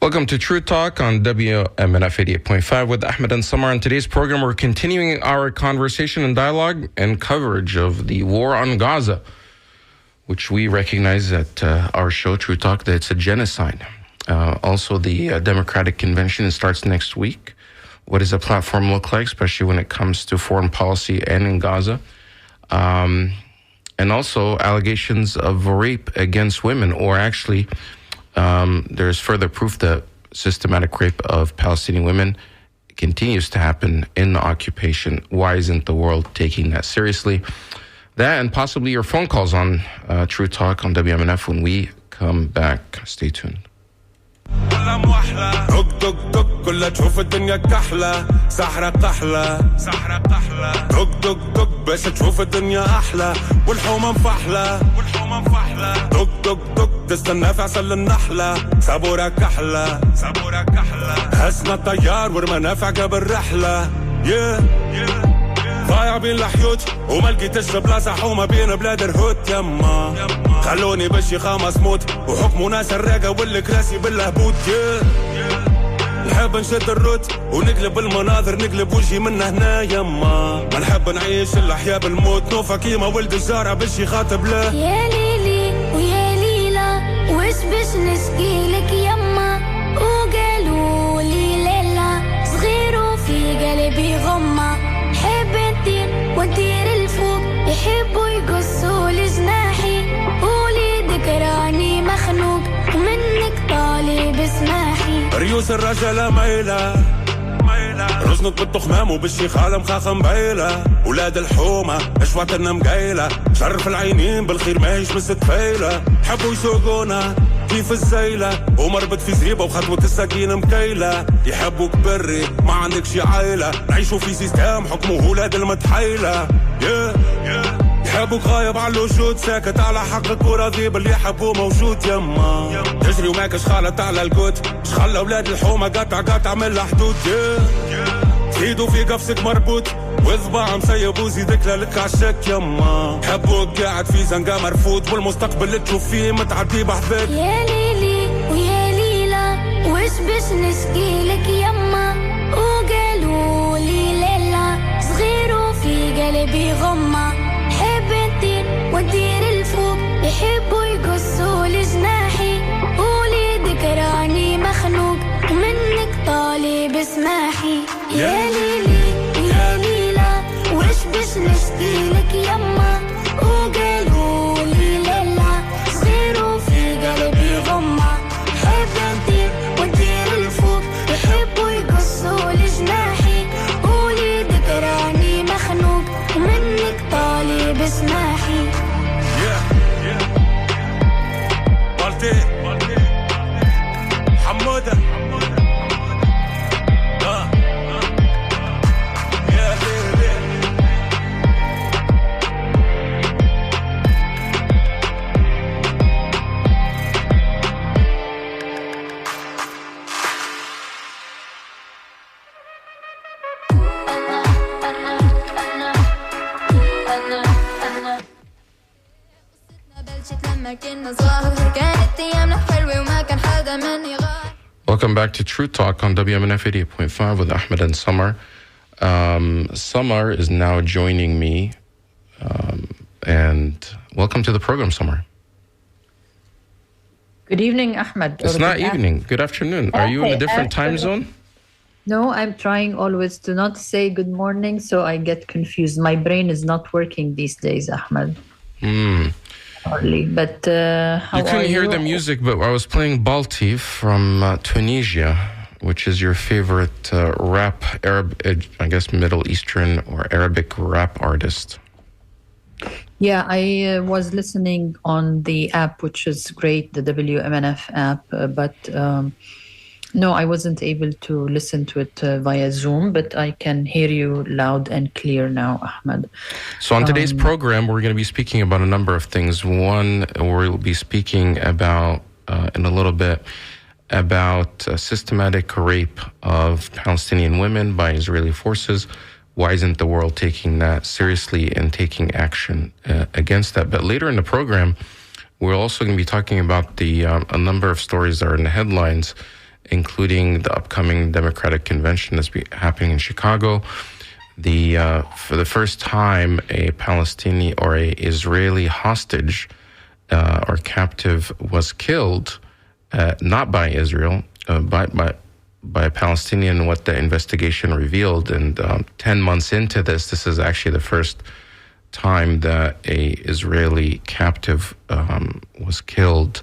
Welcome to True Talk on WMNF 88.5 with Ahmed and Samar. On today's program, we're continuing our conversation and dialogue and coverage of the war on Gaza, which we recognize at our show, True Talk, that it's a genocide. Also, the Democratic Convention starts next week. What does the platform look like, especially when it comes to foreign policy and in Gaza? And also allegations of rape against women, or actually there's further proof that systematic rape of Palestinian women continues to happen in the occupation. Why isn't the world taking that seriously? That and possibly your phone calls on True Talk on WMNF when we come back. Stay tuned. دق دق دق كلها تشوف الدنيا كحلة سحرة قحلة سحرة قحلة دق دق دق باش تشوف الدنيا أحلى والحومة مفحلة والحومة مفحلة دق دق دق تستنى في عسل النحلة صبورة كحلة صبورة كحلة هزنا الطيار ورمنافع قبل رحلة ضايع بين الحيوت وما لقيتش بلاصة حومة بين بلاد الهوت يما خلوني بشي خامس موت وحكموا ناس الراقة والكراسي بالهبوط نحب نشد الروت ونقلب المناظر نقلب وجهي من هنا يما ما نحب نعيش الأحياء بالموت نوفا كيما ولد الجارة بشي خاطب له يا ليلي ويا ليلى وش باش نشكيلك يما وقالوا لي ليلى صغير وفي قلبي غمة ونطير الفوق يحبوا يقصوا لجناحي قولي ذكراني مخنوق ومنك طالب اسماحي ريوس الرجالة ميلة رزنك بالتخمام وبالشيخالة مخاخم بعيلة ولاد الحومة اشواتنا مقايلة شرف العينين بالخير ما هيش مستفايلة حبوا يسوقونا كيف الزيلة ومربط في زريبة وخطوة السكينة مكيلة يحبوك بري ما عندك شي عايلة نعيشوا في سيستم حكمه ولاد المتحيلة يحبوك غايب على الوجود ساكت على حقك وراضي باللي يحبوه موجود يما تجري وماكش خالط على الكوت شخلى ولاد الحومة قطع من الحدود تفيدوا في قفصك مربوط وضباع مسيب وزيدك لك عشاك يما حبوك قاعد في زنقة مرفوض والمستقبل اللي تشوف فيه متعدي بحذاك يا ليلي ويا ليلى وش باش نشكيلك يما وقالوا لي ليلى صغير وفي قلبي غمة حب نطير وندير الفوق يحبوا يقصوا لجناحي قولي ذكراني مخنوق ومنك طالب اسماحي يا ليلي ويا ليلى وش باش نشكيلك يما وقالوا لي ليلى صغير وفي قلبي غمة حب نطير وندير الفوق يحبوا يقصوا لجناحي قولي ذكراني مخنوق ومنك طالب اسماحي حمودة Welcome back to True Talk on WMNF 88.5 with Ahmed and Samar. Samar is now joining me, and welcome to the program, Samar. Good evening, Ahmed. It's not evening. Good afternoon. Are you in a different time zone? No, I'm trying always to not say good morning, so I get confused. My brain is not working these days, Ahmed. But how you couldn't hear you? the music, but I was playing Balti from Tunisia, which is your favorite rap, Arab, I guess Middle Eastern or Arabic rap artist. Yeah, I was listening on the app, which is great, the WMNF app, but no, I wasn't able to listen to it via Zoom, but I can hear you loud and clear now, Ahmed. So on today's program, we're going to be speaking about a number of things. One, we'll be speaking about, in a little bit, about systematic rape of Palestinian women by Israeli forces. Why isn't the world taking that seriously and taking action against that? But later in the program, we're also going to be talking about a number of stories that are in the headlines including the upcoming Democratic Convention that's happening in Chicago. For the first time, a Palestinian or a Israeli hostage or captive was killed, not by Israel, by a Palestinian, what the investigation revealed. And 10 months into this is actually the first time that a Israeli captive was killed.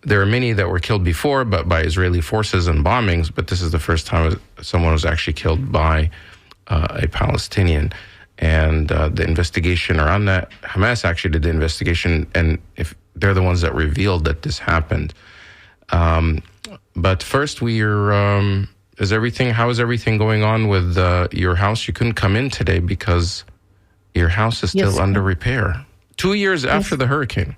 There are many that were killed before, but by Israeli forces and bombings, but this is the first time someone was actually killed by a Palestinian. And the investigation around that, Hamas actually did the investigation, and if they're the ones that revealed that this happened. But first, how is everything going on with your house? You couldn't come in today because your house is still under repair. 2 years after the hurricane.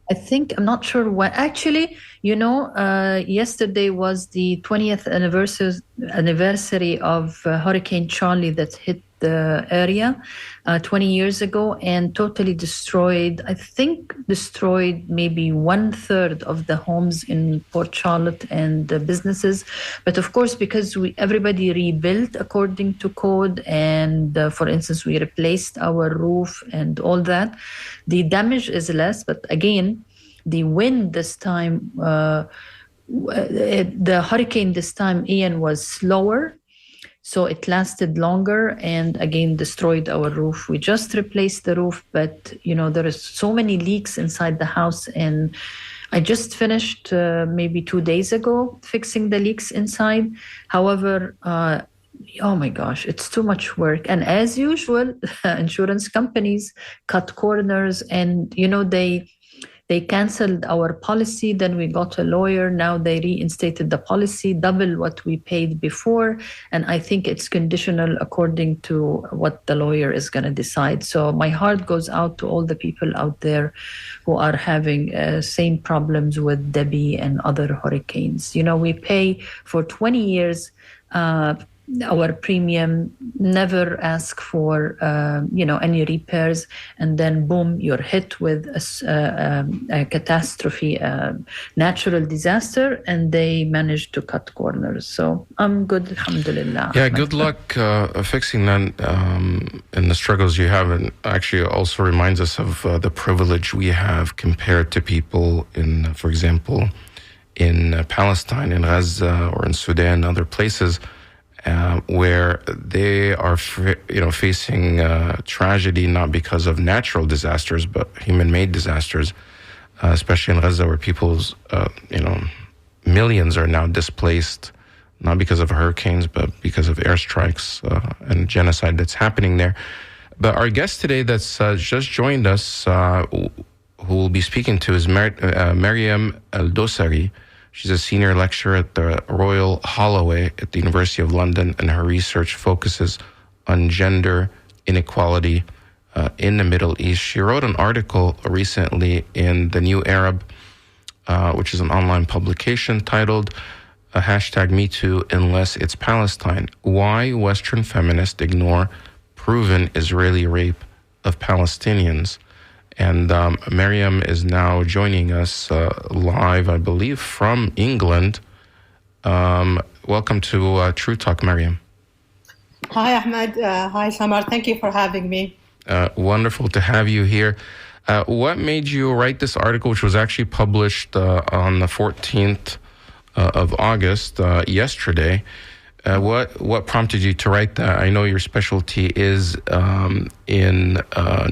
I think, I'm not sure when. Actually, yesterday was the 20th anniversary of Hurricane Charlie that hit the area 20 years ago and totally destroyed maybe 1/3 of the homes in Port Charlotte and the businesses. But of course, because everybody rebuilt according to code, and for instance, we replaced our roof and all that, the damage is less. But again, the wind this time, the hurricane this time, Ian, was slower. So it lasted longer and again destroyed our roof. We just replaced the roof, but there is so many leaks inside the house, and I just finished maybe 2 days ago fixing the leaks inside. However, oh my gosh, it's too much work. And as usual, insurance companies cut corners, and they canceled our policy. Then we got a lawyer. Now they reinstated the policy, double what we paid before. And I think it's conditional according to what the lawyer is going to decide. So my heart goes out to all the people out there who are having same problems with Debbie and other hurricanes. We pay for 20 years our premium, never ask for any repairs, and then boom, you're hit with a catastrophe, natural disaster, and they managed to cut corners. So I'm good, alhamdulillah. Yeah, good luck fixing that and the struggles you have, and actually also reminds us of the privilege we have compared to people in, for example, in Palestine, in Gaza, or in Sudan, other places. Where they are, facing tragedy not because of natural disasters, but human-made disasters, especially in Gaza, where people's, millions are now displaced, not because of hurricanes, but because of airstrikes and genocide that's happening there. But our guest today that's just joined us, who we'll be speaking to, is Maryam Al-Dosari. She's a senior lecturer at the Royal Holloway at the University of London, and her research focuses on gender inequality in the Middle East. She wrote an article recently in The New Arab, which is an online publication, titled #MeToo Unless It's Palestine: Why Western Feminists Ignore Proven Israeli Rape of Palestinians. And Maryam is now joining us live, I believe, from England. Welcome to True Talk, Maryam. Hi, Ahmed. Hi, Samar. Thank you for having me. Wonderful to have you here. What made you write this article, which was actually published on the 14th of August, yesterday? What prompted you to write that? I know your specialty is in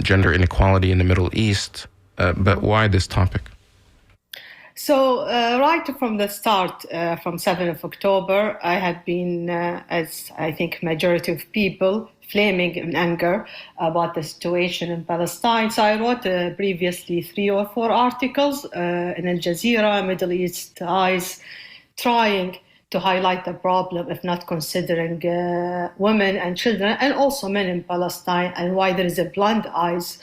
gender inequality in the Middle East, but why this topic? So right from the start, from 7th of October, I had been, as I think majority of people, flaming in anger about the situation in Palestine. So I wrote previously 3 or 4 articles in Al Jazeera, Middle East Eyes, trying to highlight the problem of not considering women and children, and also men in Palestine, and why there is a blind eyes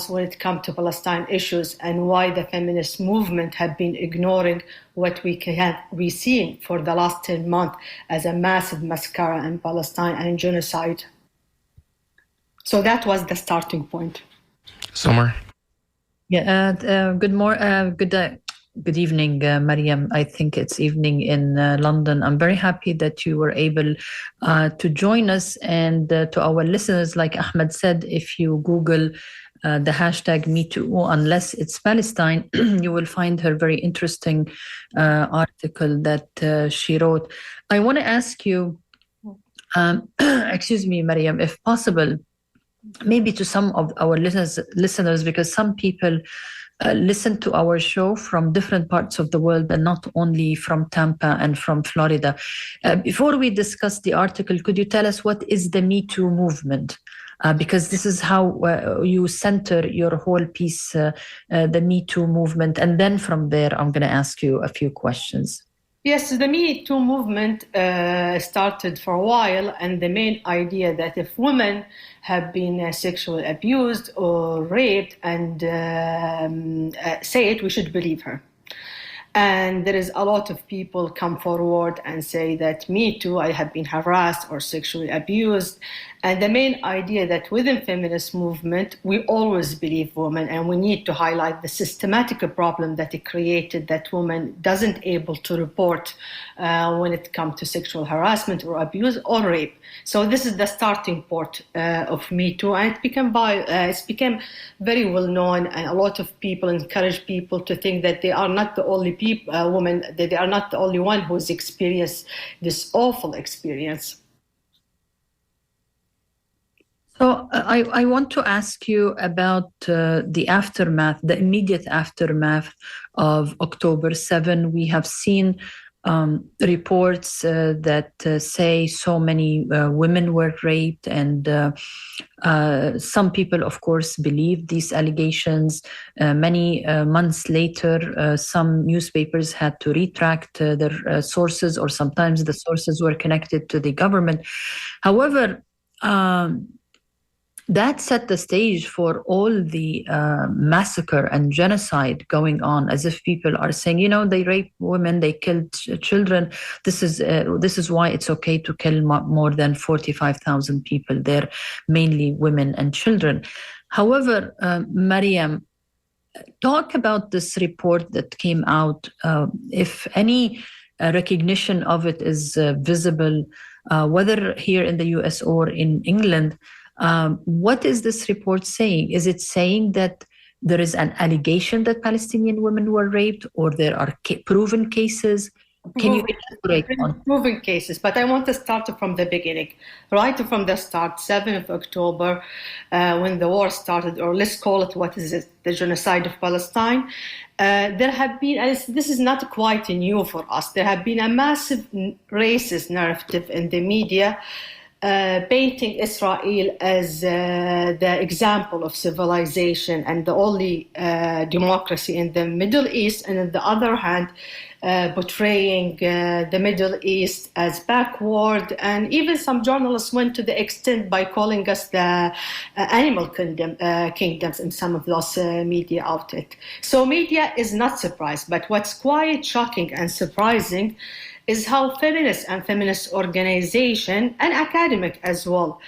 when it comes to Palestine issues, and why the feminist movement have been ignoring what we seen for the last 10 months as a massive massacre in Palestine and genocide. So that was the starting point. Samar? Yeah, good Good evening, Mariam. I think it's evening in London. I'm very happy that you were able to join us. And to our listeners, like Ahmed said, if you Google the hashtag #MeToo, unless it's Palestine, you will find her very interesting article that she wrote. I want to ask you, excuse me, Mariam, if possible, maybe to some of our listeners, because some people listen to our show from different parts of the world and not only from Tampa and from Florida. Before we discuss the article, could you tell us what is the Me Too movement? Because this is how you center your whole piece, the Me Too movement. And then from there, I'm going to ask you a few questions. Yes, the Me Too movement started for a while, and the main idea that if women have been sexually abused or raped and say it, we should believe her. And there is a lot of people come forward and say that me too, I have been harassed or sexually abused. And the main idea that within feminist movement, we always believe women, and we need to highlight the systematic problem that it created, that women doesn't able to report when it comes to sexual harassment or abuse or rape. So this is the starting point of Me Too, and it's become very well known, and a lot of people encourage people to think that they are not the only women, that they are not the only one who's experienced this awful experience. So I want to ask you about the aftermath, the immediate aftermath of October 7. We have seen reports that say so many women were raped, and some people, of course, believe these allegations. Many months later, some newspapers had to retract their sources, or sometimes the sources were connected to the government. However, that set the stage for all the massacre and genocide going on, as if people are saying, you know, they rape women, they killed children. This is why it's okay to kill more than 45,000 people. They're mainly women and children. However, Mariam, talk about this report that came out. If any recognition of it is visible, whether here in the US or in England, what is this report saying? Is it saying that there is an allegation that Palestinian women were raped, or there are proven cases? Can you elaborate on proven cases? But I want to start from the beginning, right from the start, 7th of October, when the war started, or let's call it, what is it, the genocide of Palestine. There have been, and this is not quite new for us, there have been a massive racist narrative in the media, painting Israel as the example of civilization and the only democracy in the Middle East, and on the other hand, portraying the Middle East as backward. And even some journalists went to the extent by calling us the animal kingdoms in some of those media outlets. So media is not surprised, but what's quite shocking and surprising is how feminists and feminist organization and academic as well,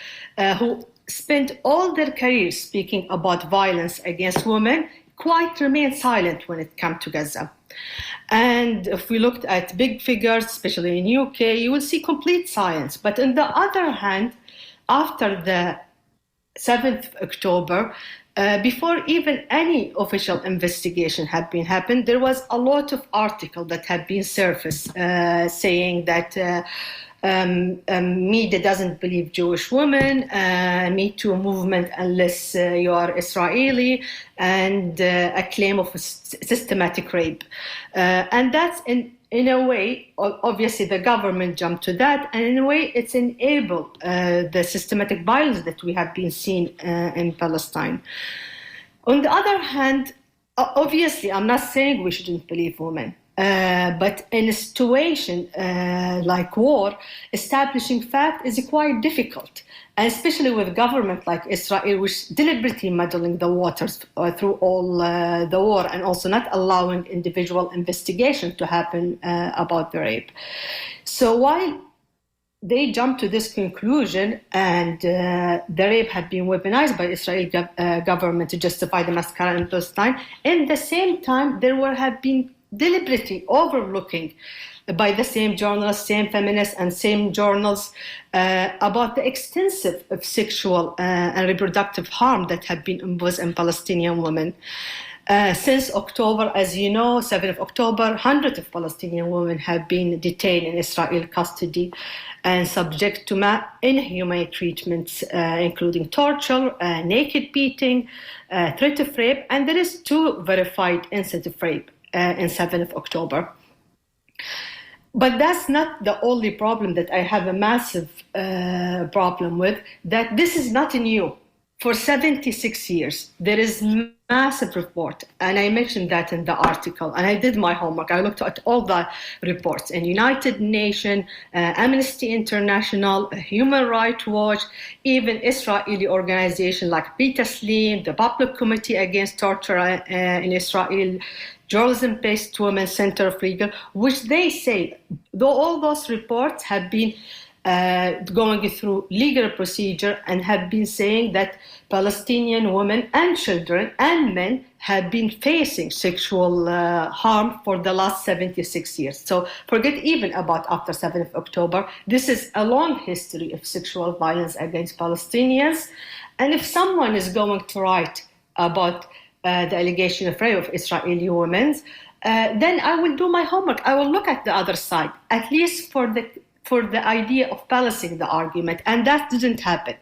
who spent all their careers speaking about violence against women, quite remain silent when it comes to Gaza. And if we looked at big figures, especially in UK, you will see complete silence. But on the other hand, after the 7th of October, before even any official investigation had been happened, there was a lot of articles that had been surfaced saying that media doesn't believe Jewish women, Me Too movement unless you are Israeli, and a claim of a systematic rape. And that's in a way, obviously the government jumped to that, and in a way it's enabled the systematic violence that we have been seeing in Palestine. On the other hand, obviously I'm not saying we shouldn't believe women, but in a situation like war, establishing fact is quite difficult. And especially with government like Israel, which deliberately muddling the waters through all the war, and also not allowing individual investigation to happen about the rape. So while they jumped to this conclusion, and the rape had been weaponized by Israeli government to justify the massacre in Palestine, in the same time, there have been deliberately overlooking by the same journalists, same feminists, and same journals about the extensive sexual and reproductive harm that had been imposed on Palestinian women. Since October, as you know, 7th of October, hundreds of Palestinian women have been detained in Israeli custody and subject to inhumane treatments, including torture, naked beating, threat of rape, and there is 2 verified incidents of rape in 7th of October. But that's not the only problem that I have a massive problem with, that this is not new. For 76 years, there is massive report, and I mentioned that in the article, and I did my homework. I looked at all the reports in United Nations, Amnesty International, Human Rights Watch, even Israeli organizations like B'Taslim, the Public Committee Against Torture in Israel, Journalism-Based Women's Center of Legal, which they say, though all those reports have been going through legal procedure and have been saying that Palestinian women and children and men have been facing sexual harm for the last 76 years. So forget even about after 7th of October. This is a long history of sexual violence against Palestinians. And if someone is going to write about the allegation of rape of Israeli women, then I will do my homework. I will look at the other side, at least for the idea of balancing the argument, and that didn't happen.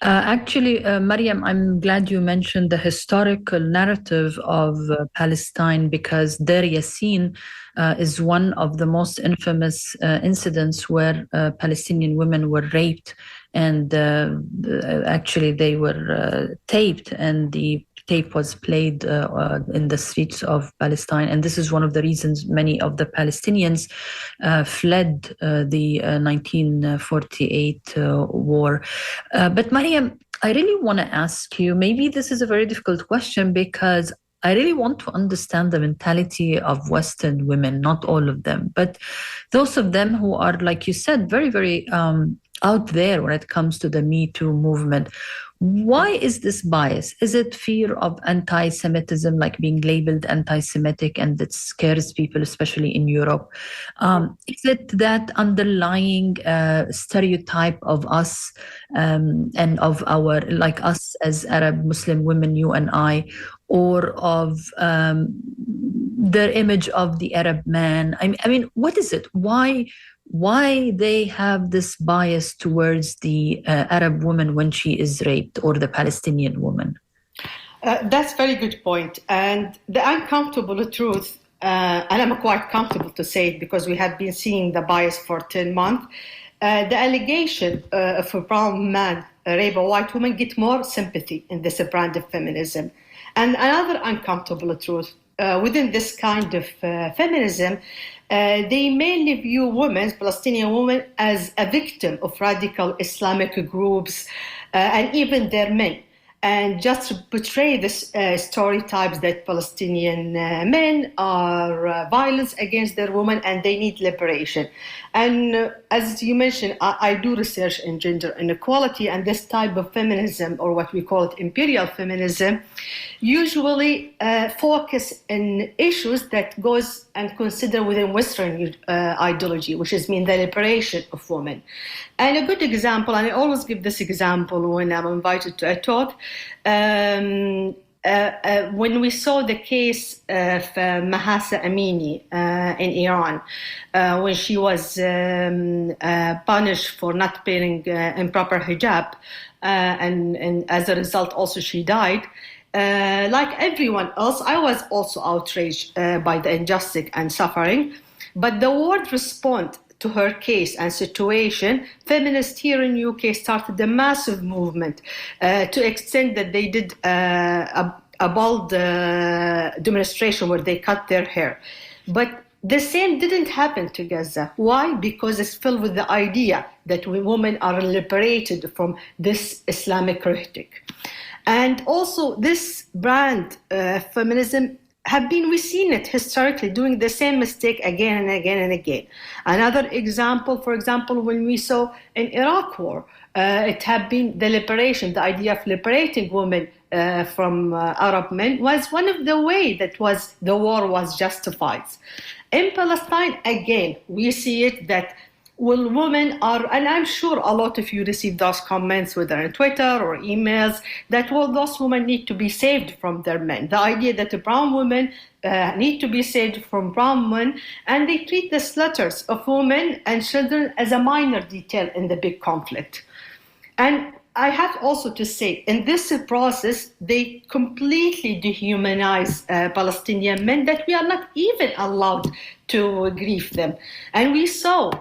Actually, Mariam, I'm glad you mentioned the historical narrative of Palestine, because Deir Yassin is one of the most infamous incidents where Palestinian women were raped, and actually they were taped, and the tape was played in the streets of Palestine. And this is one of the reasons many of the Palestinians fled the 1948 war. But Mariam, I really want to ask you, maybe this is a very difficult question, because I really want to understand the mentality of Western women, not all of them, but those of them who are, like you said, very, very out there when it comes to the Me Too movement. Why is this bias? Is it fear of anti-Semitism, like being labeled anti-Semitic, and that scares people, especially in Europe? Is it that underlying stereotype of us and of our, like us as Arab Muslim women, you and I, or of their image of the Arab man? I mean, what is it? Why they have this bias towards the Arab woman when she is raped, or the Palestinian woman? That's a very good point. And the uncomfortable truth, and I'm quite comfortable to say it because we have been seeing the bias for 10 months, the allegation of a brown man rape a white woman get more sympathy in this brand of feminism. And another uncomfortable truth, within this kind of feminism, they mainly view women, Palestinian women, as a victim of radical Islamic groups and even their men. And just to portray this stereotypes that Palestinian men are violent against their women and they need liberation. And as you mentioned, I do research in gender inequality, and this type of feminism, or what we call it imperial feminism, usually focus on issues that goes and consider within Western ideology, which is mean the liberation of women. And a good example, and I always give this example when I'm invited to a talk, when we saw the case of Mahsa Amini in Iran, when she was punished for not wearing improper hijab, and as a result also she died, like everyone else, I was also outraged by the injustice and suffering. But the world respond to her case and situation, feminists here in UK started a massive movement to extent that they did a bold demonstration where they cut their hair. But the same didn't happen to Gaza. Why? Because it's filled with the idea that women are liberated from this Islamic rhetoric. And also this brand feminism we've seen it historically doing the same mistake again and again and again. Another example, for example, when we saw in Iraq war, it had been the liberation, the idea of liberating women from Arab men was one of the way that was the war was justified. In Palestine, again, we see it that well, women are, and I'm sure a lot of you receive those comments, whether on Twitter or emails, that well, those women need to be saved from their men. The idea that the brown women need to be saved from brown men, and they treat the slaughters of women and children as a minor detail in the big conflict. And I have also to say, in this process, they completely dehumanize Palestinian men that we are not even allowed to grieve them. And we saw,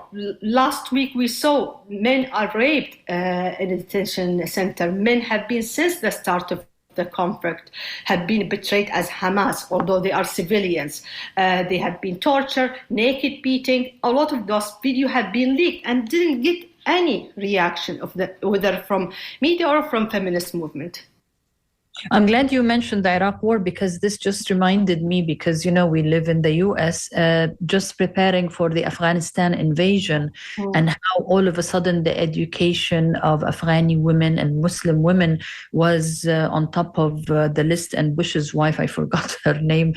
last week we saw men are raped in a detention center. Men have been, since the start of the conflict, have been betrayed as Hamas, although they are civilians. They have been tortured, naked beating. A lot of those videos have been leaked and didn't get any reaction of the, whether from media or from feminist movement. I'm glad you mentioned the Iraq war, because this just reminded me, because, you know, we live in the US, just preparing for the Afghanistan invasion, and how all of a sudden the education of Afghani women and Muslim women was on top of the list. And Bush's wife, I forgot her name,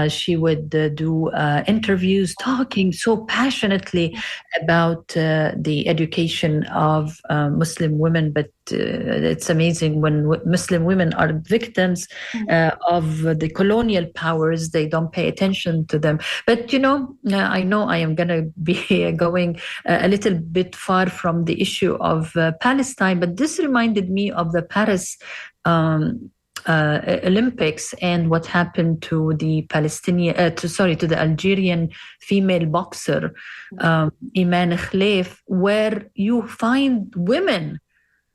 she would do interviews talking so passionately about the education of Muslim women. But it's amazing when Muslim women are victims of the colonial powers, they don't pay attention to them. But, you know I am going to be going a little bit far from the issue of Palestine, but this reminded me of the Paris Olympics and what happened to the to the Algerian female boxer, Iman Khalef, where you find women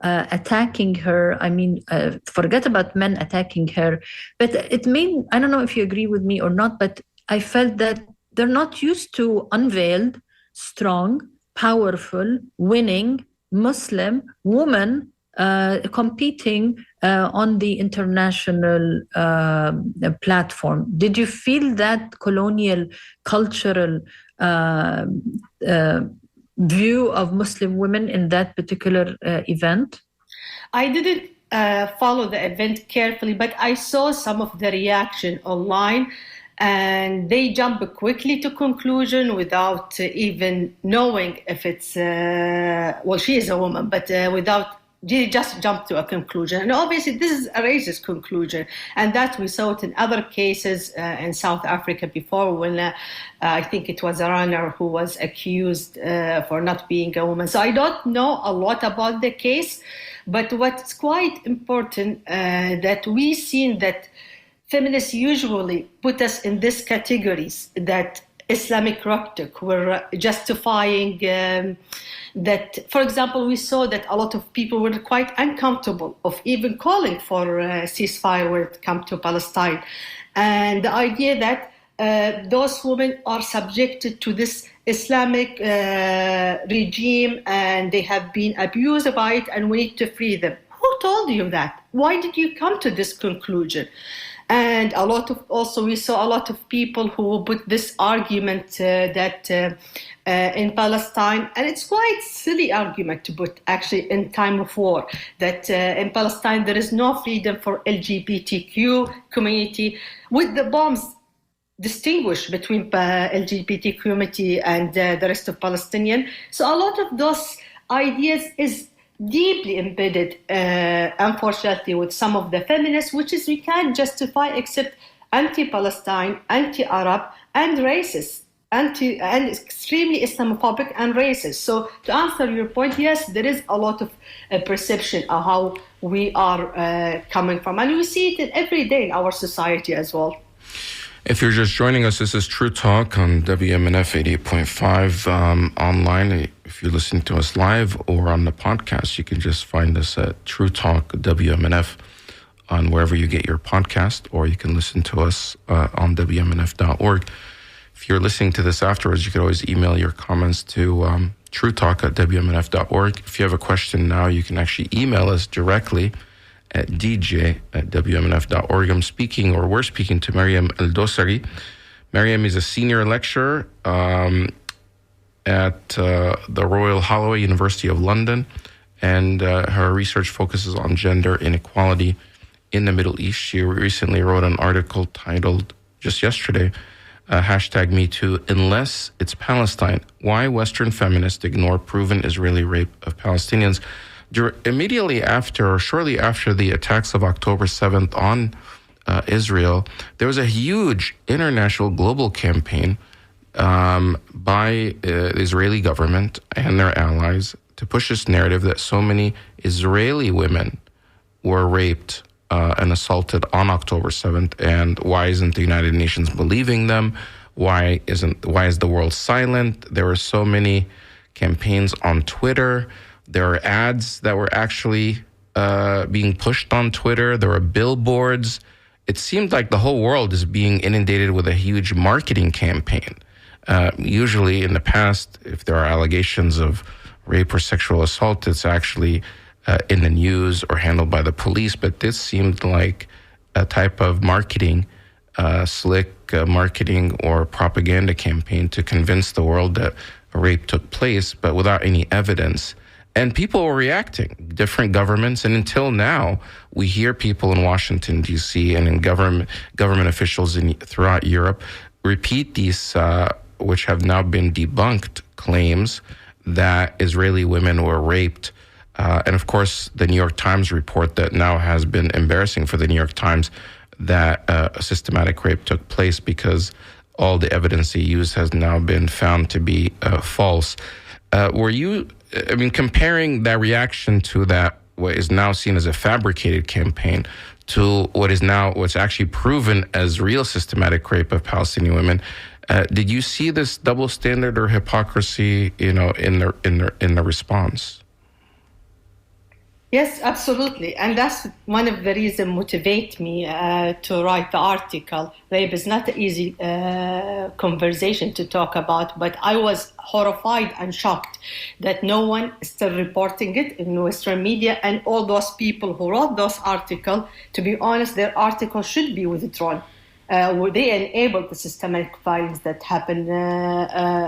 attacking her. I mean, forget about men attacking her, but I don't know if you agree with me or not, but I felt that they're not used to unveiled, strong, powerful, winning Muslim woman competing on the international platform. Did you feel that colonial cultural view of Muslim women in that particular event? I didn't follow the event carefully, but I saw some of the reaction online, and they jump quickly to conclusion without even knowing if it's, she is a woman, but they just jump to a conclusion. And obviously this is a racist conclusion, and that we saw it in other cases in South Africa before, when I think it was a runner who was accused for not being a woman. So I don't know a lot about the case, but what's quite important that we've seen that feminists usually put us in these categories, that Islamic rhetoric, we're justifying that. For example, we saw that a lot of people were quite uncomfortable of even calling for a ceasefire when it comes to Palestine. And the idea that those women are subjected to this Islamic regime and they have been abused by it and we need to free them. Who told you that? Why did you come to this conclusion? And we saw a lot of people who put this argument that in Palestine, and it's quite silly argument to put actually in time of war, that in Palestine there is no freedom for LGBTQ community, with the bombs distinguish between LGBT community and the rest of Palestinian. So a lot of those ideas is deeply embedded, unfortunately, with some of the feminists, which is we can't justify except anti-Palestine, anti-Arab, and racist, and extremely Islamophobic and racist. So to answer your point, yes, there is a lot of perception of how we are coming from, and we see it every day in our society as well. If you're just joining us, this is True Talk on WMNF 88.5 online. If you're listening to us live or on the podcast, you can just find us at True Talk WMNF on wherever you get your podcast, or you can listen to us on WMNF.org. If you're listening to this afterwards, you can always email your comments to truetalk@WMNF.org. If you have a question now, you can actually email us directly at dj@WMNF.org. We're speaking to Mariam El-Dosari. Mariam is a senior lecturer at the Royal Holloway University of London, and her research focuses on gender inequality in the Middle East. She recently wrote an article titled, just yesterday, #MeToo, unless it's Palestine, why Western feminists ignore proven Israeli rape of Palestinians. Immediately after, or shortly after the attacks of October 7th on Israel, there was a huge international global campaign by the Israeli government and their allies to push this narrative that so many Israeli women were raped and assaulted on October 7th, and why isn't the United Nations believing them? Why is the world silent? There were so many campaigns on Twitter. There are ads that were actually being pushed on Twitter. There were billboards. It seemed like the whole world is being inundated with a huge marketing campaign. Usually in the past, if there are allegations of rape or sexual assault, it's actually in the news or handled by the police. But this seemed like a type of marketing, slick marketing or propaganda campaign to convince the world that a rape took place, but without any evidence. And people were reacting, different governments. And until now, we hear people in Washington, D.C., and in government officials throughout Europe repeat these, which have now been debunked, claims that Israeli women were raped. And of course, the New York Times report that now has been embarrassing for the New York Times, that a systematic rape took place because all the evidence they used has now been found to be false. Comparing that reaction to that, what is now seen as a fabricated campaign, to what's actually proven as real systematic rape of Palestinian women, did you see this double standard or hypocrisy, in the response? Yes, absolutely. And that's one of the reasons motivate me to write the article. Rape is not an easy conversation to talk about, but I was horrified and shocked that no one is still reporting it in Western media, and all those people who wrote those articles, to be honest, their article should be withdrawn. They enabled the systematic violence that happened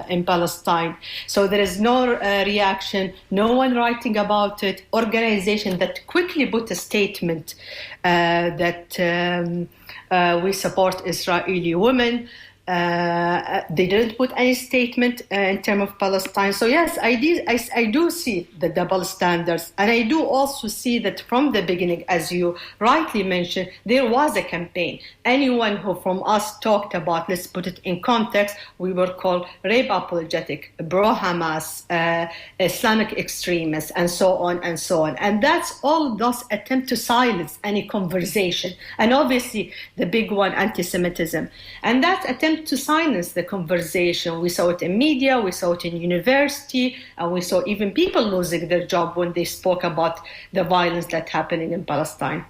in Palestine. So there is no reaction, no one writing about it, organization that quickly put a statement that we support Israeli women. They didn't put any statement in terms of Palestine. So yes, I do see the double standards. And I do also see that from the beginning, as you rightly mentioned, there was a campaign. Anyone who from us talked about, let's put it in context, we were called rape apologetic, pro-Hamas, Islamic extremists, and so on and so on. And that's all those attempt to silence any conversation. And obviously the big one, anti-Semitism. And that attempt to silence the conversation. We saw it in media, we saw it in university, and we saw even people losing their job when they spoke about the violence that's happening in Palestine.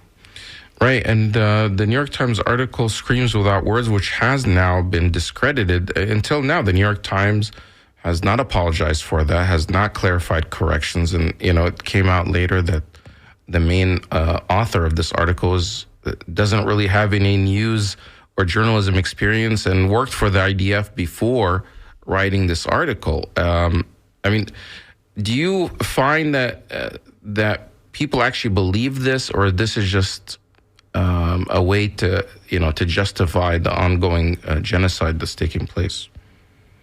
Right, and the New York Times article screams without words, which has now been discredited. Until now, the New York Times has not apologized for that, has not clarified corrections, and it came out later that the main author of this article doesn't really have any news or journalism experience and worked for the IDF before writing this article. Do you find that people actually believe this, or this is just a way to justify the ongoing genocide that's taking place?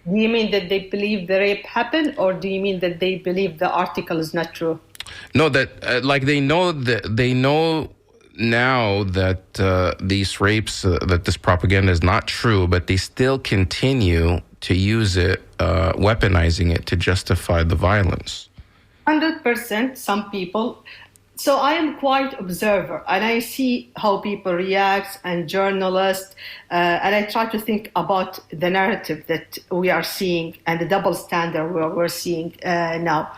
Do you mean that they believe the rape happened, or do you mean that they believe the article is not true? No, that they know now that these rapes, that this propaganda is not true, but they still continue to use it, weaponizing it to justify the violence. 100%, some people. So I am quite observer, and I see how people react, and journalists, and I try to think about the narrative that we are seeing and the double standard we're seeing now.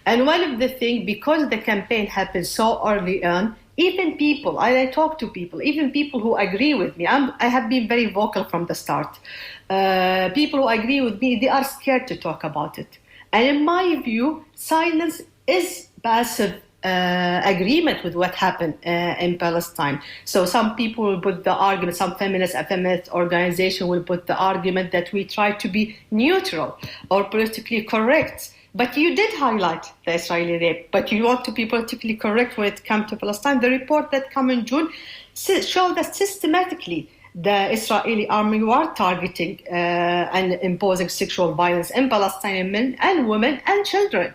And one of the things, because the campaign happened so early on, even people, I talk to people, even people who agree with me, I have been very vocal from the start. People who agree with me, they are scared to talk about it. And in my view, silence is passive agreement with what happened in Palestine. So some people will put the argument, some feminist organization will put the argument that we try to be neutral or politically correct But you did highlight the Israeli rape, but you want to be politically correct when it comes to Palestine. The report that came in June showed that systematically the Israeli army were targeting and imposing sexual violence in Palestinian men and women and children.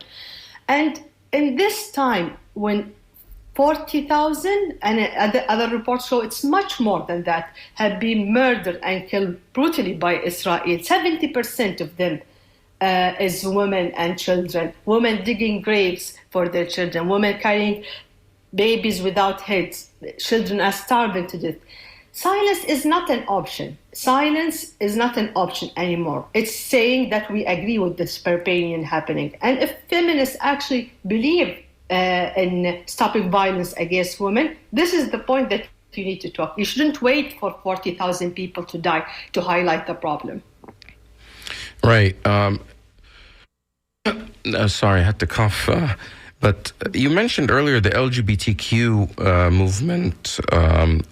And in this time, when 40,000, and other reports show it's much more than that, have been murdered and killed brutally by Israel, 70% of them is women and children. Women digging graves for their children, women carrying babies without heads, children are starving to death. Silence is not an option. Silence is not an option anymore. It's saying that we agree with this barbarian happening. And if feminists actually believe in stopping violence against women, this is the point that you need to talk. You shouldn't wait for 40,000 people to die to highlight the problem. Right. Sorry, I had to cough. But you mentioned earlier the LGBTQ movement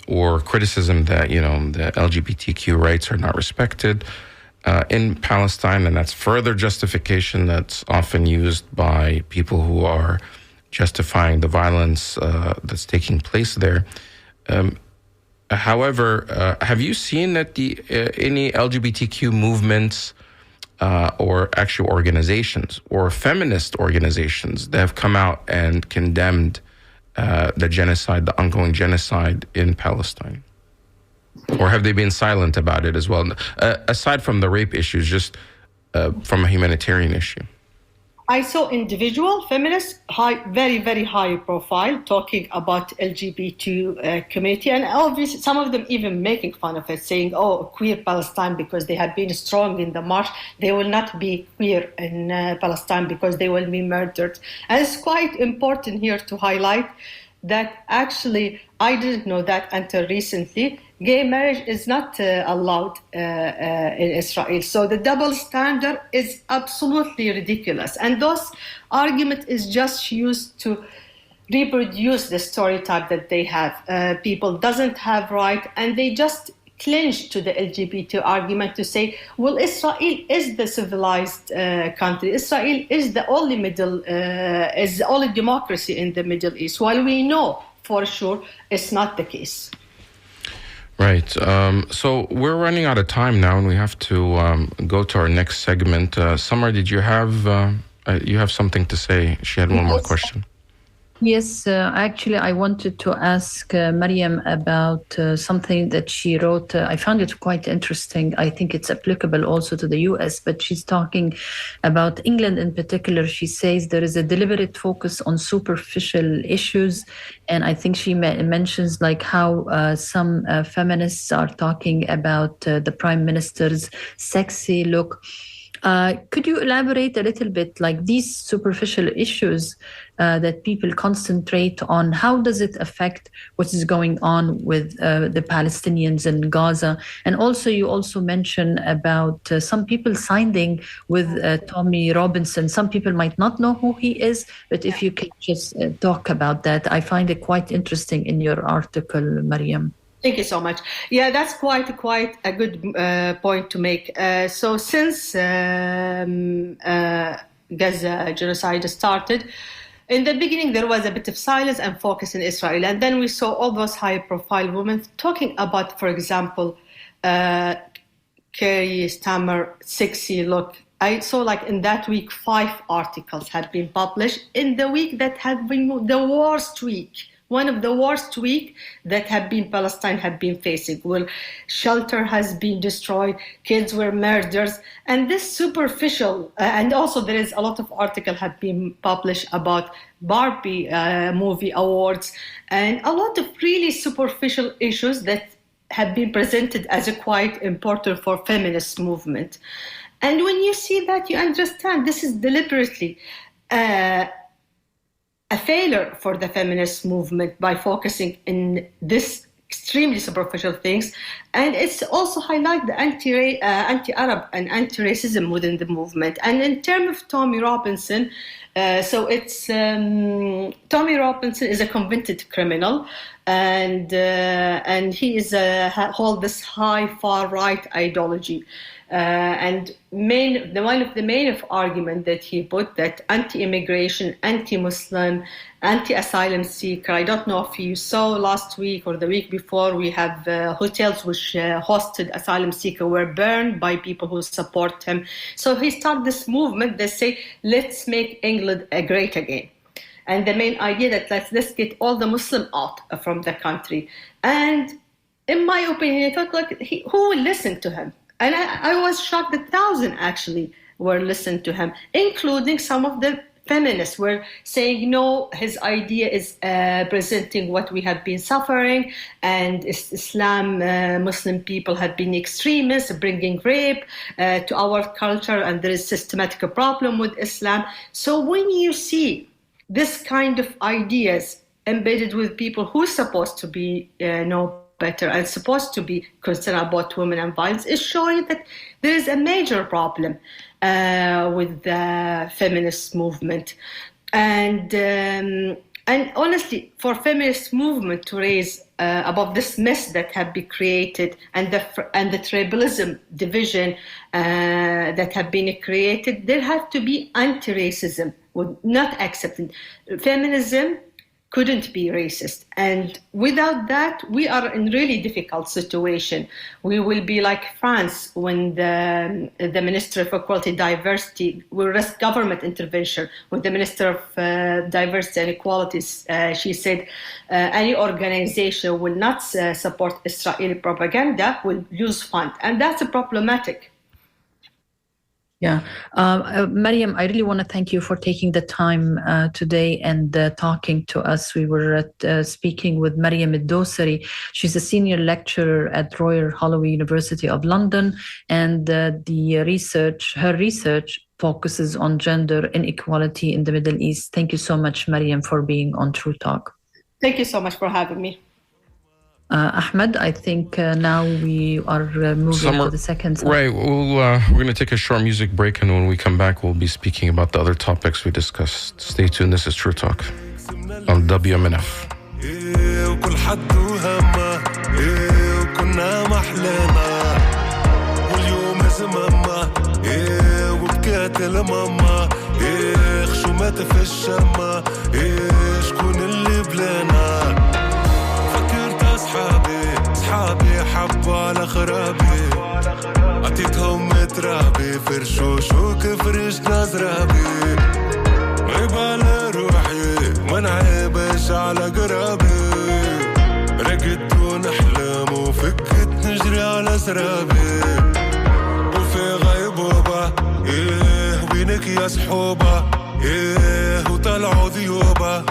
or criticism that, the LGBTQ rights are not respected in Palestine, and that's further justification that's often used by people who are justifying the violence that's taking place there. However, have you seen that any LGBTQ movements or actual organizations or feminist organizations that have come out and condemned the genocide, the ongoing genocide in Palestine? Or have they been silent about it as well? Aside from the rape issues, just from a humanitarian issue. I saw individual feminists, very, very high profile, talking about LGBT community, and obviously some of them even making fun of it, saying, oh, queer Palestine because they have been strong in the march, they will not be queer in Palestine because they will be murdered. And it's quite important here to highlight that actually, I didn't know that until recently, gay marriage is not allowed in Israel. So the double standard is absolutely ridiculous. And those argument is just used to reproduce the stereotype that they have. People doesn't have right, and they just clinch to the LGBT argument to say, well, Israel is the civilized country. Israel is the only is the only democracy in the Middle East, while we know for sure it's not the case. Right. So we're running out of time now, and we have to go to our next segment. Samar, did you have something to say? She had one more question. Yes, actually, I wanted to ask Mariam about something that she wrote. I found it quite interesting. I think it's applicable also to the US, but she's talking about England in particular. She says there is a deliberate focus on superficial issues. And I think she mentions like how some feminists are talking about the Prime Minister's sexy look. Could you elaborate a little bit, like these superficial issues that people concentrate on, how does it affect what is going on with the Palestinians in Gaza? And also, you also mentioned about some people siding with Tommy Robinson. Some people might not know who he is, but if you could just talk about that. I find it quite interesting in your article, Mariam. Thank you so much. Yeah, that's quite a good point to make. So since Gaza genocide started, in the beginning there was a bit of silence and focus in Israel, and then we saw all those high-profile women talking about, for example, Carrie Stammer, sexy look. I saw like in that week 5 articles had been published in the week that had been the worst week. One of the worst week that Palestine had been facing. Well, shelter has been destroyed, kids were murdered, and this superficial, and also there is a lot of articles have been published about Barbie movie awards, and a lot of really superficial issues that have been presented as a quite important for feminist movement. And when you see that, you understand this is deliberately a failure for the feminist movement by focusing in this extremely superficial things. And it's also highlight the anti-Arab and anti-racism within the movement. And in terms of Tommy Robinson, so it's Tommy Robinson is a convicted criminal. and he is hold this high far right ideology. And one of the main argument that he put, that anti-immigration, anti-Muslim, anti-asylum seeker. I don't know if you saw last week or the week before, we have hotels which hosted asylum seeker were burned by people who support him. So he started this movement that say, let's make England great again. And the main idea that let's get all the Muslim out from the country. And in my opinion, I thought, like, who will listen to him? And I was shocked that 1,000 actually were listening to him, including some of the feminists were saying, no, his idea is presenting what we have been suffering, and Islam, Muslim people have been extremists, bringing rape to our culture, and there is systematic problem with Islam. So when you see this kind of ideas embedded with people who are supposed to be better and supposed to be concerned about women and violence, is showing that there is a major problem with the feminist movement. And honestly, for feminist movement to raise above this mess that have been created and the tribalism division that have been created, there have to be anti-racism, would not accepted. Feminism couldn't be racist, and without that, we are in really difficult situation. We will be like France when the Minister of Equality and Diversity will risk government intervention. When the Minister of Diversity and Equality, she said any organization will not support Israeli propaganda will lose fund, and that's problematic. Yeah. Mariam, I really want to thank you for taking the time today and talking to us. We were speaking with Mariam Al-Dosari. She's a senior lecturer at Royal Holloway University of London, and her research focuses on gender inequality in the Middle East. Thank you so much, Mariam, for being on True Talk. Thank you so much for having me. Ahmed, I think now we are moving Samar, to the second side. Right. We're going to take a short music break, and when we come back, we'll be speaking about the other topics we discussed. Stay tuned. This is True Talk on WMNF. صحابي حبوا على خرابي عطيتهم مترابي فرشوش وكفرشنا زرابي عيب على روحي ما نعيبش على قرابي رقدت ونحلم وفكت نجري على سرابي وفي غيبوبة وينك يا صحوبة وطلعوا ذيوبة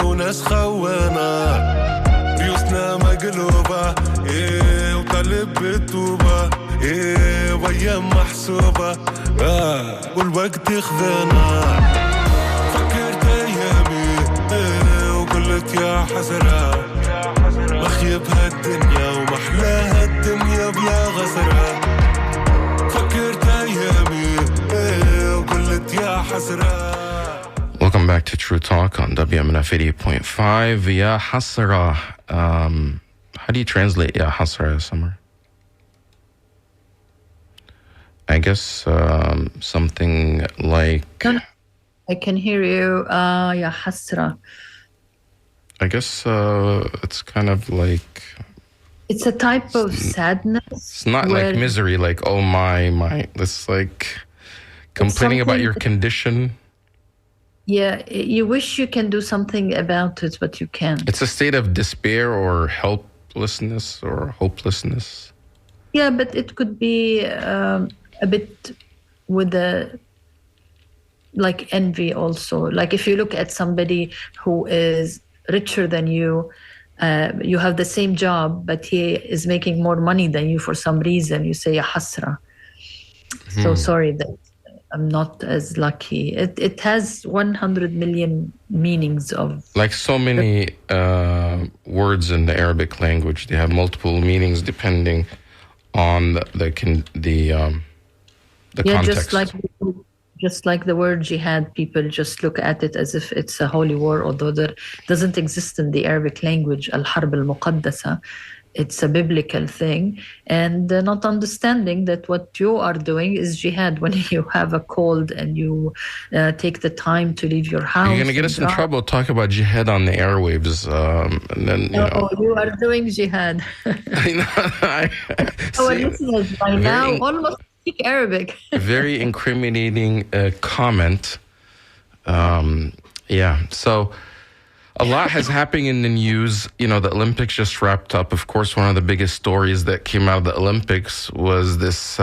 وناس خوانا ريوسنا مقلوبة وطالب بالتوبة وأيام محسوبة والوقت يخذنا فكرت أيامي وقلت يا حسرة مخيب هالدنيا ومحلاها الدنيا بلا غسرة فكرت أيامي وقلت يا حسرة. Welcome back to True Talk on WMNF 88.5. Ya Hasra. How do you translate Ya Hasra, Samar? I guess something like... No, I can hear you. Ya Hasra. I guess it's kind of like... It's a type of sadness. It's not like misery, like, oh my. It's like complaining about your condition. Yeah, you wish you can do something about it, but you can't. It's a state of despair or helplessness or hopelessness. Yeah, but it could be a bit with like envy also. Like if you look at somebody who is richer than you, you have the same job, but he is making more money than you for some reason, you say, ya hasra. So sorry that I'm not as lucky. It has 100 million meanings of... Like so many words in the Arabic language, they have multiple meanings depending on the context. just like the word jihad, people just look at it as if it's a holy war, although that doesn't exist in the Arabic language, al-harb al-muqaddasa. It's a biblical thing, and not understanding that what you are doing is jihad when you have a cold and you take the time to leave your house. You're going to get us in trouble talk about jihad on the airwaves. And then, you are doing jihad. Our listeners by now almost speak Arabic. Very incriminating comment. So a lot has happened in the news. The Olympics just wrapped up. Of course, one of the biggest stories that came out of the Olympics was this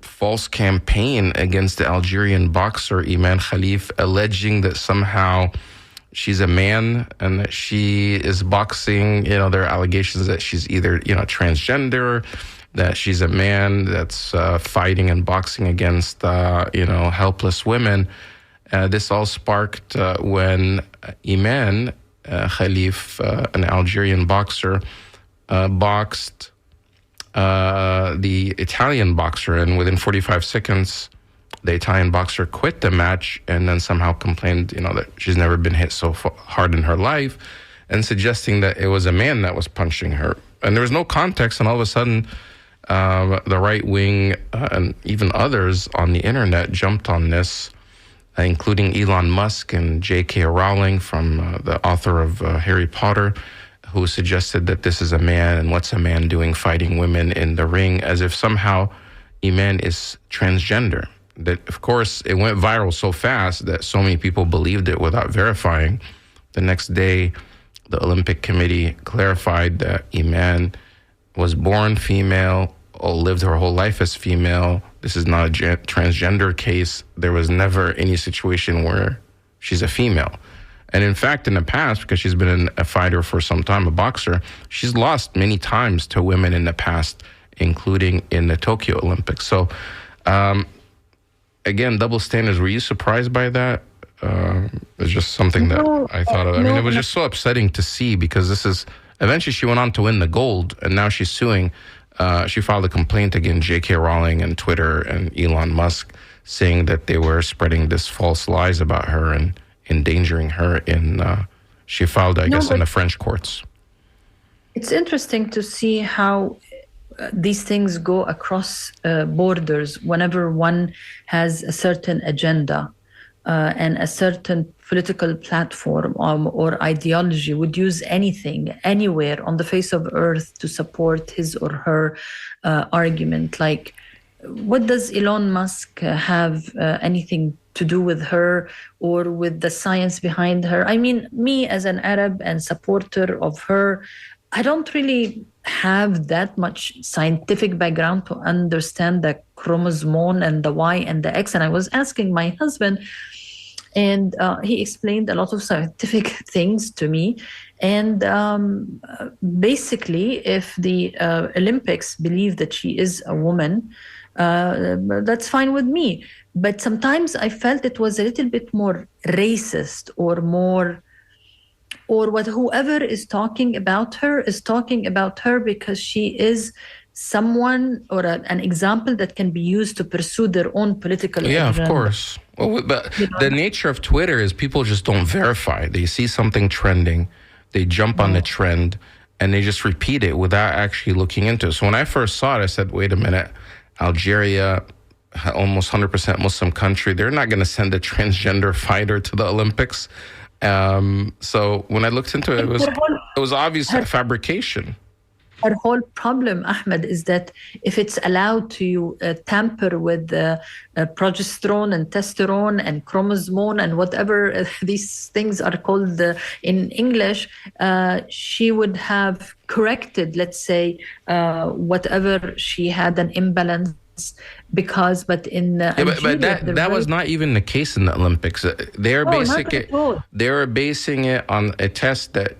false campaign against the Algerian boxer Iman Khalif, alleging that somehow she's a man and that she is boxing. There are allegations that she's either, transgender, that she's a man that's fighting and boxing against, helpless women. This all sparked when Iman Khalif, an Algerian boxer, boxed the Italian boxer, and within 45 seconds, the Italian boxer quit the match and then somehow complained, that she's never been hit so hard in her life, and suggesting that it was a man that was punching her. And there was no context, and all of a sudden, the right wing and even others on the internet jumped on this, including Elon Musk and J.K. Rowling, from the author of Harry Potter, who suggested that this is a man, and what's a man doing fighting women in the ring, as if somehow Iman is transgender. That, of course, it went viral so fast that so many people believed it without verifying. The next day, the Olympic Committee clarified that Iman was born female, or lived her whole life as female. This is not a transgender case. There was never any situation where she's a female. And in fact, in the past, because she's been a fighter for some time, a boxer, she's lost many times to women in the past, including in the Tokyo Olympics. So, again, double standards. Were you surprised by that? It's just something that I thought of. I mean, it was just so upsetting to see, because eventually she went on to win the gold, and now she's suing. She filed a complaint against J.K. Rowling and Twitter and Elon Musk, saying that they were spreading this false lies about her and endangering her. She filed, I guess, in the French courts. It's interesting to see how these things go across borders whenever one has a certain agenda and a certain political platform or ideology would use anything, anywhere on the face of earth to support his or her argument. Like, what does Elon Musk have anything to do with her or with the science behind her? I mean, me as an Arab and supporter of her, I don't really have that much scientific background to understand the chromosome and the Y and the X. And I was asking my husband, and he explained a lot of scientific things to me. And basically, if the Olympics believe that she is a woman, that's fine with me. But sometimes I felt it was a little bit more racist, or what whoever is talking about her is talking about her because she is someone or an example that can be used to pursue their own political agenda. Of course. Well, but the nature of Twitter is people just don't verify. They see something trending, they jump on the trend, and they just repeat it without actually looking into it. So when I first saw it, I said, wait a minute, Algeria, almost 100% Muslim country, they're not going to send a transgender fighter to the Olympics. So when I looked into it, it was obvious fabrication. Our whole problem, Ahmed, is that if it's allowed to tamper with progesterone and testosterone and chromosome and whatever these things are called in English, she would have corrected, let's say, whatever she had an imbalance. But in Algeria, that was not even the case in the Olympics. They were basing it on a test that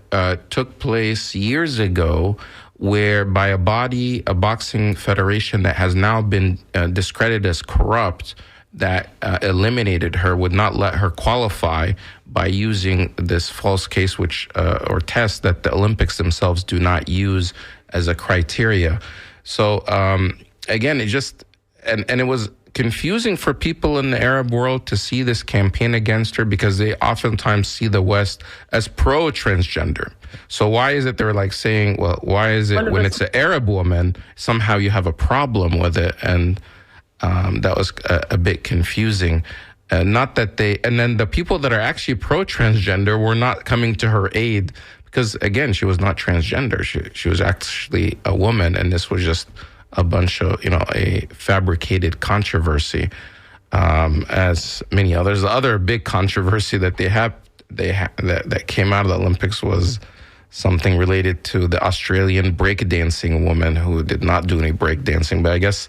took place years ago, whereby a boxing federation that has now been discredited as corrupt, that eliminated her, would not let her qualify by using this false case, or test that the Olympics themselves do not use as a criteria. So again, it just and it was confusing for people in the Arab world to see this campaign against her because they oftentimes see the West as pro-transgender. So why is it they're like saying, well, why is it when it's an Arab woman, somehow you have a problem with it? And that was a bit confusing. Not that and then the people that are actually pro-transgender were not coming to her aid because, again, she was not transgender. She was actually a woman, and this was just a bunch of, a fabricated controversy, as many others. The other big controversy that that came out of the Olympics was something related to the Australian breakdancing woman who did not do any breakdancing, but I guess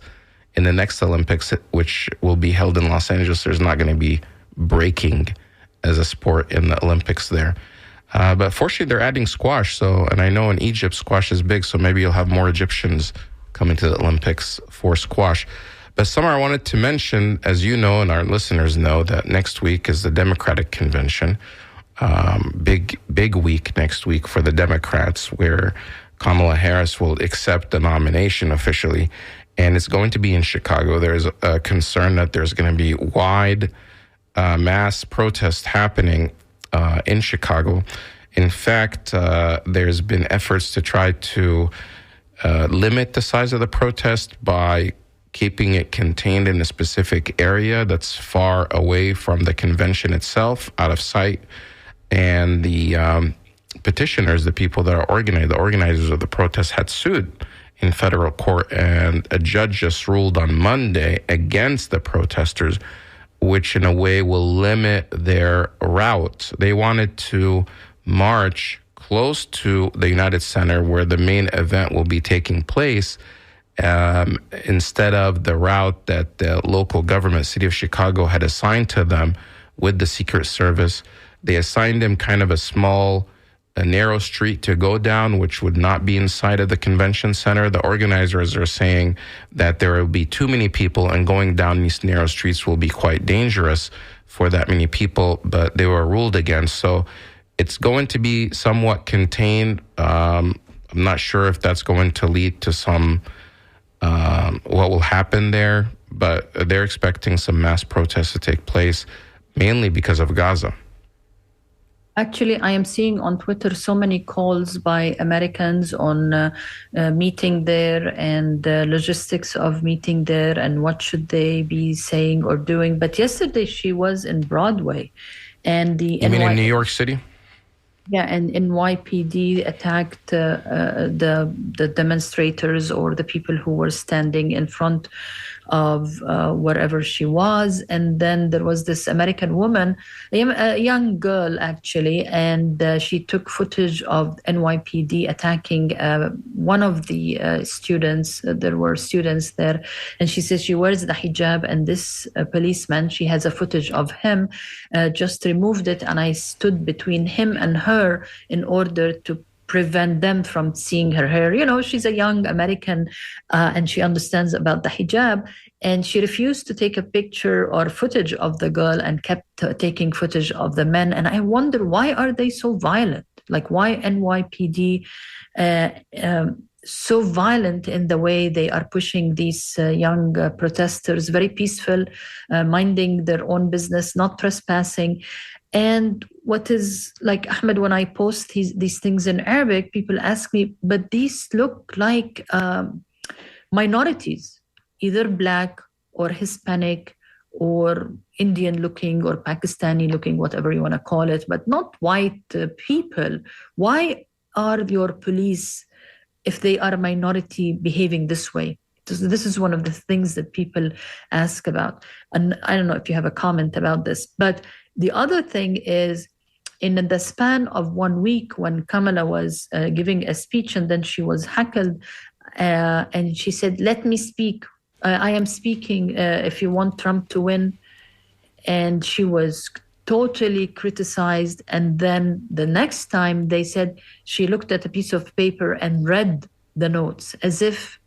in the next Olympics, which will be held in Los Angeles, there's not going to be breaking as a sport in the Olympics there. But fortunately, they're adding squash. And I know in Egypt, squash is big, so maybe you'll have more Egyptians coming to the Olympics for squash. But Samar, I wanted to mention, as you know and our listeners know, that next week is the Democratic Convention. Big week next week for the Democrats, where Kamala Harris will accept the nomination officially. And it's going to be in Chicago. There's a concern that there's going to be wide mass protests happening in Chicago. In fact, there's been efforts to try to limit the size of the protest by keeping it contained in a specific area that's far away from the convention itself, out of sight. And the petitioners, the people that are the organizers of the protest, had sued in federal court, and a judge just ruled on Monday against the protesters, which in a way will limit their route. They wanted to march close to the United Center where the main event will be taking place, instead of the route that the local government, City of Chicago, had assigned to them with the Secret Service. They assigned them kind of a narrow street to go down, which would not be inside of the convention center. The organizers are saying that there will be too many people, and going down these narrow streets will be quite dangerous for that many people, but they were ruled against. So it's going to be somewhat contained. I'm not sure if that's going to lead to some, what will happen there, but they're expecting some mass protests to take place, mainly because of Gaza. Actually, I am seeing on Twitter so many calls by Americans on meeting there and logistics of meeting there and what should they be saying or doing. But yesterday she was in Broadway, and You mean in New York City? Yeah, and NYPD attacked the demonstrators or the people who were standing in front of wherever she was. And then there was this American woman, a young girl actually, and she took footage of NYPD attacking one of the students. There were students there, and she says she wears the hijab, and this policeman, she has a footage of him, just removed it, and I stood between him and her in order to prevent them from seeing her hair. She's a young American and she understands about the hijab, and she refused to take a picture or footage of the girl and kept taking footage of the men. And I wonder, why are they so violent? Like, why NYPD so violent in the way they are pushing these young protesters, very peaceful, minding their own business, not trespassing. And what is like, Ahmed, when I post these things in Arabic, people ask me, but these look like minorities, either Black or Hispanic or Indian looking or Pakistani looking, whatever you want to call it, but not white people. Why are your police, if they are a minority, behaving this way? This is one of the things that people ask about. And I don't know if you have a comment about this, but the other thing is, in the span of 1 week, when Kamala was giving a speech and then she was heckled, and she said, "Let me speak. I am speaking if you want Trump to win." And she was totally criticized. And then the next time they said she looked at a piece of paper and read the notes, as if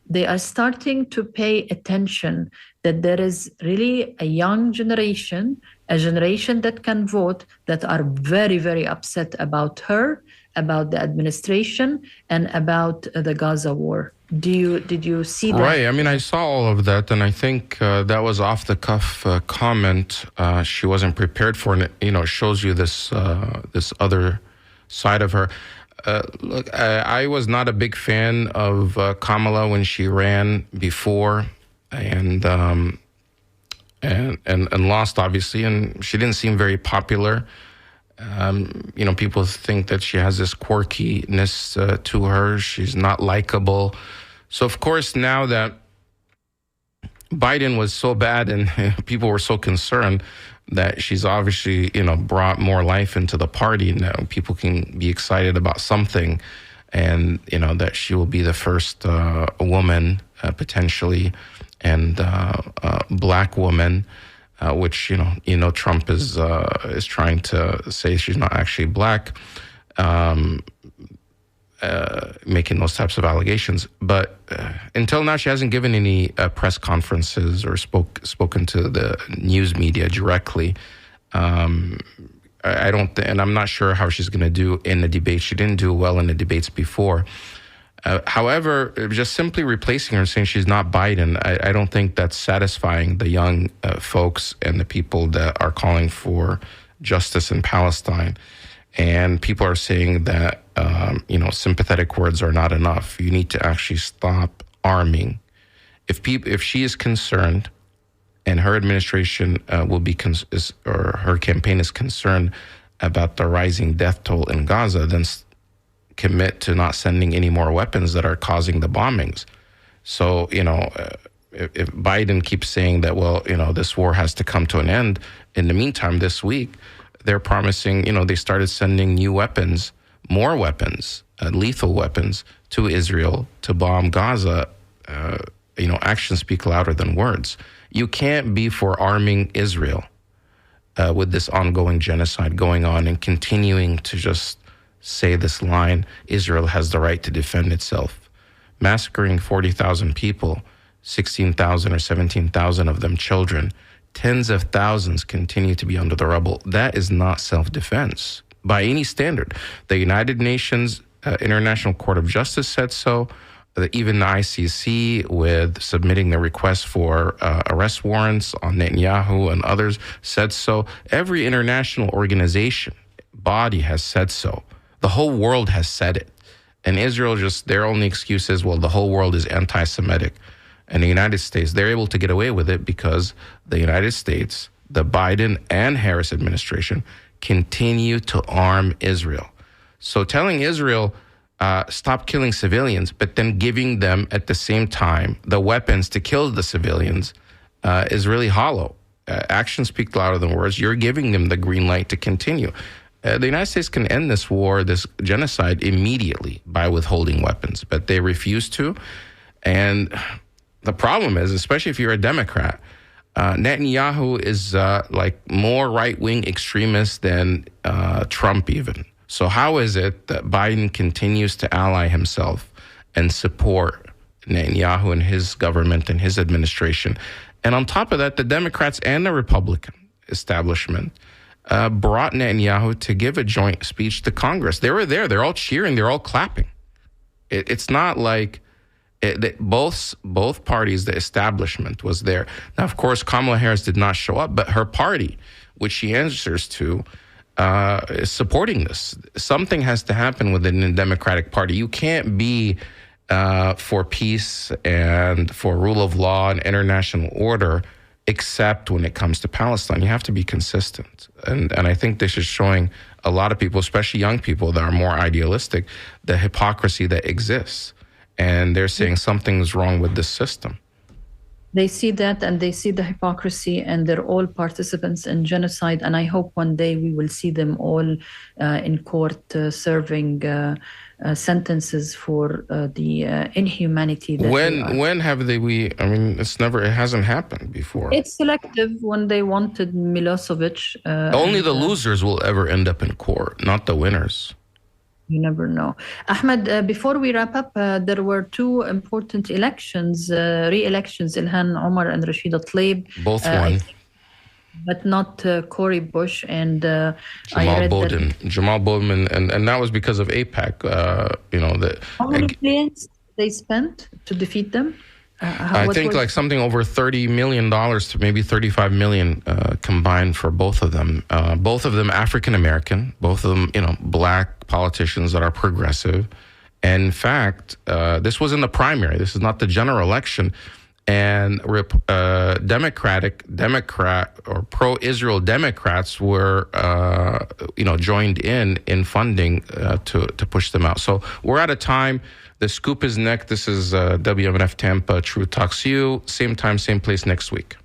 they are starting to pay attention that there is really a young generation, a generation that can vote, that are very, very upset about her about the administration and about the Gaza war. Did you see that? Right. I mean, I saw all of that, and I think that was off the cuff comment. She wasn't prepared for it. It shows you this other side of her. Look, I was not a big fan of Kamala when she ran before, and lost, obviously, and she didn't seem very popular. People think that she has this quirkiness to her. She's not likable. So, of course, now that Biden was so bad and people were so concerned that she's obviously, brought more life into the party. Now people can be excited about something, and, that she will be the first woman, potentially, and black woman, which, Trump is trying to say she's not actually black, making those types of allegations. But until now, she hasn't given any press conferences or spoken to the news media directly. I don't, and I'm not sure how she's going to do in the debate. She didn't do well in the debates before. However, just simply replacing her, saying she's not Biden, I don't think that's satisfying the young folks and the people that are calling for justice in Palestine. And people are saying that, sympathetic words are not enough. You need to actually stop arming. If she is concerned, and her administration will be, or her campaign is concerned about the rising death toll in Gaza, then commit to not sending any more weapons that are causing the bombings. So, if Biden keeps saying that, this war has to come to an end, in the meantime, this week, they're promising, they started sending new weapons, more weapons, lethal weapons to Israel to bomb Gaza. Actions speak louder than words. You can't be for arming Israel with this ongoing genocide going on and continuing to just say this line, Israel has the right to defend itself. Massacring 40,000 people, 16,000 or 17,000 of them children, tens of thousands continue to be under the rubble. That is not self-defense by any standard. The United Nations International Court of Justice said so. Even the ICC, with submitting the request for arrest warrants on Netanyahu and others, said so. Every international organization, body has said so. The whole world has said it. And Israel, their only excuse is, the whole world is anti-Semitic. And the United States, they're able to get away with it because the United States, the Biden and Harris administration, continue to arm Israel. So telling Israel, stop killing civilians, but then giving them at the same time the weapons to kill the civilians is really hollow. Actions speak louder than words. You're giving them the green light to continue. The United States can end this war, this genocide, immediately by withholding weapons, but they refuse to. And the problem is, especially if you're a Democrat, Netanyahu is more right-wing extremist than Trump even. So how is it that Biden continues to ally himself and support Netanyahu and his government and his administration? And on top of that, the Democrats and the Republican establishment brought Netanyahu to give a joint speech to Congress. They were there. They're all cheering. They're all clapping. It's not like both parties, the establishment was there. Now, of course, Kamala Harris did not show up, but her party, which she answers to, is supporting this. Something has to happen within the Democratic Party. You can't be for peace and for rule of law and international order, except when it comes to Palestine. You have to be consistent. And I think this is showing a lot of people, especially young people that are more idealistic, the hypocrisy that exists. And they're saying something's wrong with this system. They see that, and they see the hypocrisy, and they're all participants in genocide. And I hope one day we will see them all in court serving sentences for the inhumanity. That when have they? It hasn't happened before. It's selective. When they wanted Milosevic, only the losers will ever end up in court, not the winners. You never know. Ahmed, before we wrap up, there were two important elections, re-elections, Ilhan Omar and Rashida Tlaib. Both won. but not Cory Bush. And I Jamal read Bowden. Jamal Bowden, and that was because of AIPAC. how many billions they spent to defeat them? I think like something over $30 million to maybe $35 million combined for both of them. Both of them African American, both of them, black politicians that are progressive. And in fact, this was in the primary. This is not the general election. And Democrat or pro-Israel Democrats were, joined in funding to push them out. So we're at a time. The scoop is next. This is WMNF Tampa. True Talks to you. Same time, same place next week.